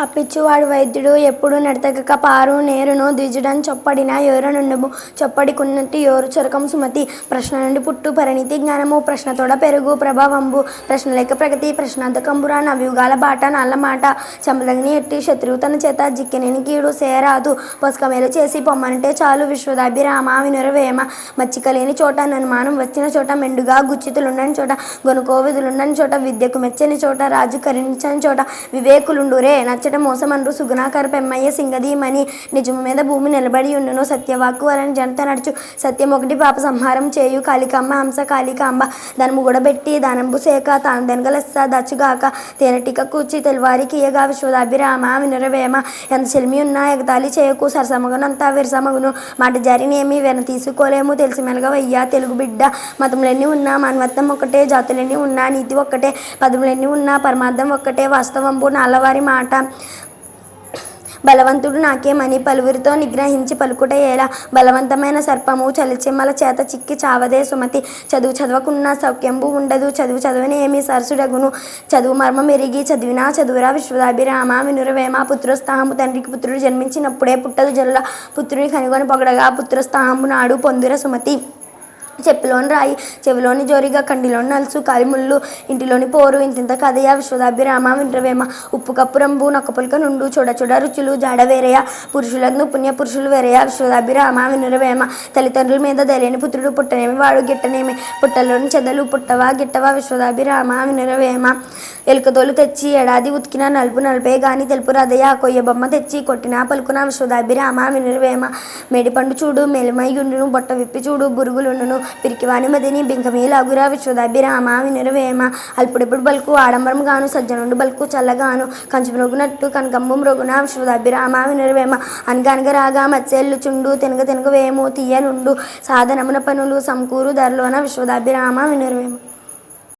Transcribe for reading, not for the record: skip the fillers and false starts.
అప్పిచ్చువాడు వైద్యుడు ఎప్పుడు నెడతెగక పారు నేరును ద్విజుడన్ చొప్పడిన యోరనుండుము చొప్పడికున్నట్టి యోరు చొరకం సుమతి. ప్రశ్న నుండి పుట్టు పరిణితి జ్ఞానము ప్రశ్నతోడ పెరుగు ప్రభావంబు ప్రశ్నలేక ప్రగతి ప్రశ్నార్థకంబుర నవయుగాల బాట నాళ్ళ మాట చంపదగిని ఎట్టి శత్రువు తన చేత జిక్కినేని కీడు సేయరాదు పొసకమేలు చేసి పొమ్మనంటే చాలు విశ్వదాభిరామ వినురవేమ. మచ్చికలేని చోట అనుమానం వచ్చిన చోట మెండుగా గుచ్చితులుండని చోట గొనుకోవిధులుండని చోట విద్యకు మెచ్చని చోట రాజు కరుణించని చోట వివేకులుండురే నచ్చట మోసమన్రు సుగుణాకర పెమ్మయ్య సింగదీమని. నిజము మీద భూమి నిలబడి ఉండును సత్యవాక్కు వలని జనత నడుచు సత్యం ఒకటి పాప సంహారం చేయు కాళికాంబ హంస కాళికాంబ. ధనము గూడబెట్టి దానంబు సేక తాను దెనగలెస్స దచ్చుగాక తేనెటిక కూర్చి తెల్వారికి ఇయగా విశ్వదాభిరామ వినురవేమ. ఎంత చెలిమి ఉన్నా ఎగతాళి చేయకు సరసమగునంతా విరసమగును మాట జారినేమి వెన తీసుకోలేము తెలిసి మెలగవయ్యా తెలుగు బిడ్డ. మతములెన్ని ఉన్నా మానవత్వం ఒక్కటే జాతులెన్ని ఉన్నా నీతి ఒక్కటే పదములెన్ని ఉన్నా పరమార్థం ఒక్కటే వాస్తవంబు నాళ్ళవారి మాట. బలవంతుడు నాకేమని పలువురితో నిగ్రహించి పలుకుట ఎలా బలవంతమైన సర్పము చలిచెమ్మల చేత చిక్కి చావదే సుమతి. చదువు చదవకున్న సౌఖ్యంబు ఉండదు చదువు చదవనేమి సరసుడగును చదువు మర్మం ఎరిగి చదివినా చదువురా విశ్వదాభిరామ వినురవేమ. పుత్రోత్సాహము తండ్రికి పుత్రుడు జన్మించినప్పుడే పుట్టదు జనుల పుత్రుని కనుగొని పొగడగా పుత్రోత్సాహము నాడు పొందుర సుమతి. చెప్పులోని రాయి చెవిలోని జోరిగా కండిలోని నలుసు కాలిముళ్ళు ఇంటిలోని పోరు ఇంతింత కథయ విశ్వదాభిరామ వినురవేమ. ఉప్పు కప్పురంబు నొక్కపులక నుండు చూడ చూడ రుచులు జాడ వేరయ పురుషులకు పుణ్య పురుషులు వేరయ విశ్వదాభిరామ వినురవేమ. తల్లిదండ్రుల మీద దయలేని పుత్రుడు పుట్టనేమి వాడు గిట్టనేమి పుట్టలోని చెదలు పుట్టవా గిట్టవా విశ్వదాభిరామ వినురవేమ. ఎలుకతోలు తెచ్చి ఏడాది ఉతికిన నలుపు నలుపే గాని తెలుపు రదయ కొయ్య బొమ్మ తెచ్చి కొట్టినా పలుకున విశ్వదాభిరామ వినురవేమ. మేడిపండు చూడు మేలుమైయుండును బొట్ట విప్పి చూడు బురుగులుండును పిరికివాని మదిని బింకమీలాగురా విశ్వదాభిరామ వినురవేమ. అల్పుడెప్పుడు బల్కు ఆడంబరం గాను సజ్జనుండు బల్కు చల్లగాను కంచు మ్రోగునట్టు కనకంబు మ్రోగున విశ్వదాభిరామ వినురవేమ. అనగనగ రాగా మత్స్యల్లుచుండు తెనగ తెనగ వేము తీయనుండు సాధనమున పనులు సమకూరు ధరలోన విశ్వదాభిరామ వినురవేమ.